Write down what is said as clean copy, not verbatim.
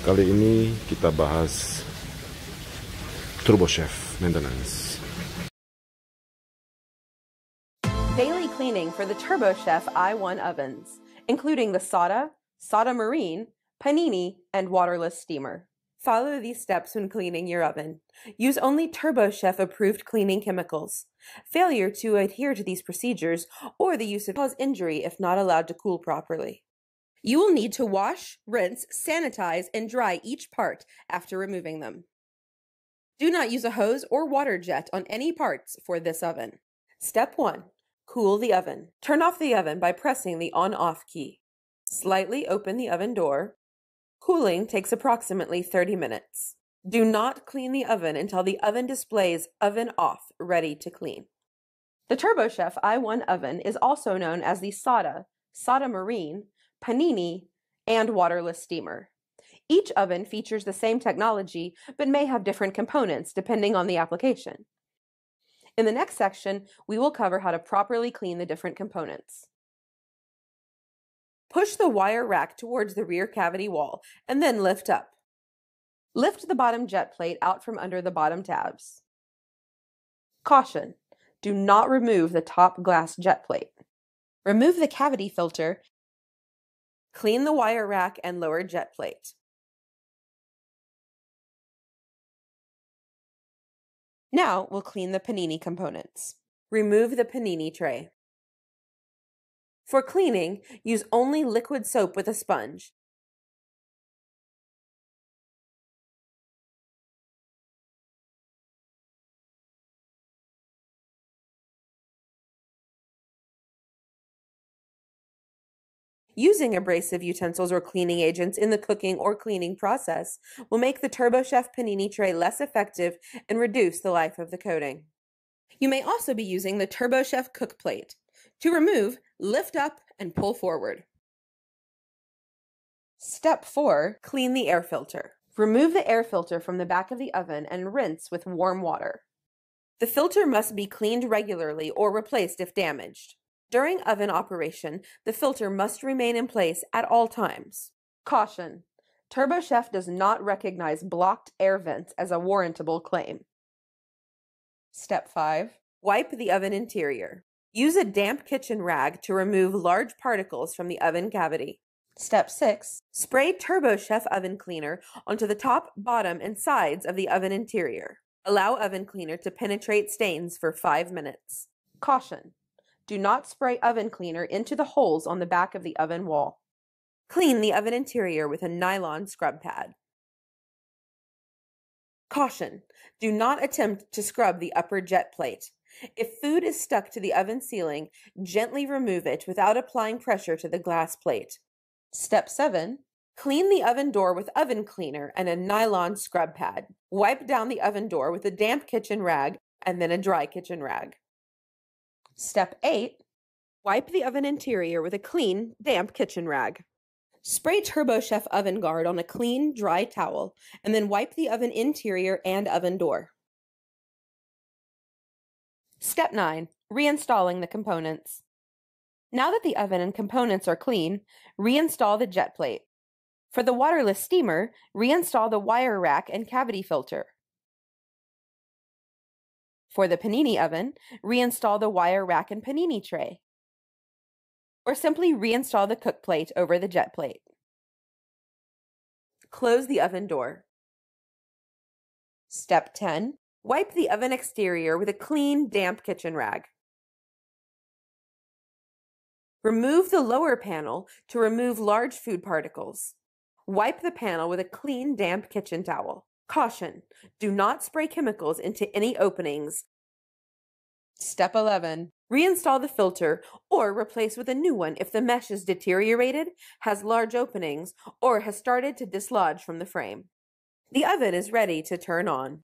Kali ini kita bahas Turbochef maintenance. Daily cleaning for the Turbochef i1 ovens, including the Sǒta, Sǒta Marine, panini, and waterless steamer. Follow these steps when cleaning your oven. Use only Turbochef approved cleaning chemicals. Failure to adhere to these procedures or the use of cause injury if not allowed to cool properly. You will need to wash, rinse, sanitize, and dry each part after removing them. Do not use a hose or water jet on any parts for this oven. Step 1. Cool the oven. Turn off the oven by pressing the on-off key. Slightly open the oven door. Cooling takes approximately 30 minutes. Do not clean the oven until the oven displays oven off, ready to clean. The Turbochef i1 oven is also known as the Sǒta, Sǒta Marine, panini, and waterless steamer. Each oven features the same technology, but may have different components depending on the application. In the next section, we will cover how to properly clean the different components. Push the wire rack towards the rear cavity wall and then lift up. Lift the bottom jet plate out from under the bottom tabs. Caution: do not remove the top glass jet plate. Remove the cavity filter. Clean the wire rack and lower jet plate. Now we'll clean the panini components. Remove the panini tray. For cleaning, use only liquid soap with a sponge. Using abrasive utensils or cleaning agents in the cooking or cleaning process will make the Turbochef panini tray less effective and reduce the life of the coating. You may also be using the Turbochef cook plate. To remove, lift up and pull forward. Step 4. Clean the air filter. Remove the air filter from the back of the oven and rinse with warm water. The filter must be cleaned regularly or replaced if damaged. During oven operation, the filter must remain in place at all times. Caution: Turbochef does not recognize blocked air vents as a warrantable claim. Step 5. Wipe the oven interior. Use a damp kitchen rag to remove large particles from the oven cavity. Step 6. Spray Turbochef oven cleaner onto the top, bottom, and sides of the oven interior. Allow oven cleaner to penetrate stains for 5 minutes. Caution: do not spray oven cleaner into the holes on the back of the oven wall. Clean the oven interior with a nylon scrub pad. Caution: do not attempt to scrub the upper jet plate. If food is stuck to the oven ceiling, gently remove it without applying pressure to the glass plate. Step 7. Clean the oven door with oven cleaner and a nylon scrub pad. Wipe down the oven door with a damp kitchen rag and then a dry kitchen rag. Step 8. Wipe the oven interior with a clean, damp kitchen rag. Spray Turbochef oven guard on a clean, dry towel, and then wipe the oven interior and oven door. Step 9. Reinstalling the components. Now that the oven and components are clean, reinstall the jet plate. For the waterless steamer, reinstall the wire rack and cavity filter. For the panini oven, reinstall the wire rack and panini tray. Or simply reinstall the cook plate over the jet plate. Close the oven door. Step 10. Wipe the oven exterior with a clean, damp kitchen rag. Remove the lower panel to remove large food particles. Wipe the panel with a clean, damp kitchen towel. Caution: do not spray chemicals into any openings. Step 11. Reinstall the filter or replace with a new one if the mesh is deteriorated, has large openings, or has started to dislodge from the frame. The oven is ready to turn on.